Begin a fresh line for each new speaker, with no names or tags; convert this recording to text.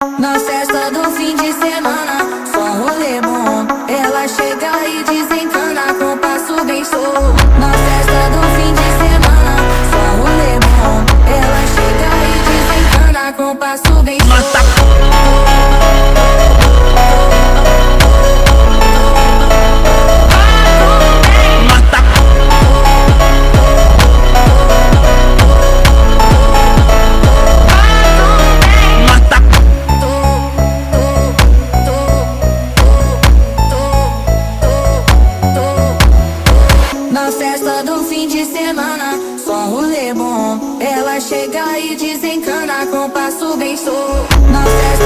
Na festa do fim de semana, só rolê bom. Ela chega e desencana com passo bem solto. Na festa do fim de semana, só rolê bom. Ela chega e desencana com passo bem solto. Na festa do fim de semana, só rolê bom. Ela chega e desencana com passo bem solto. Na festa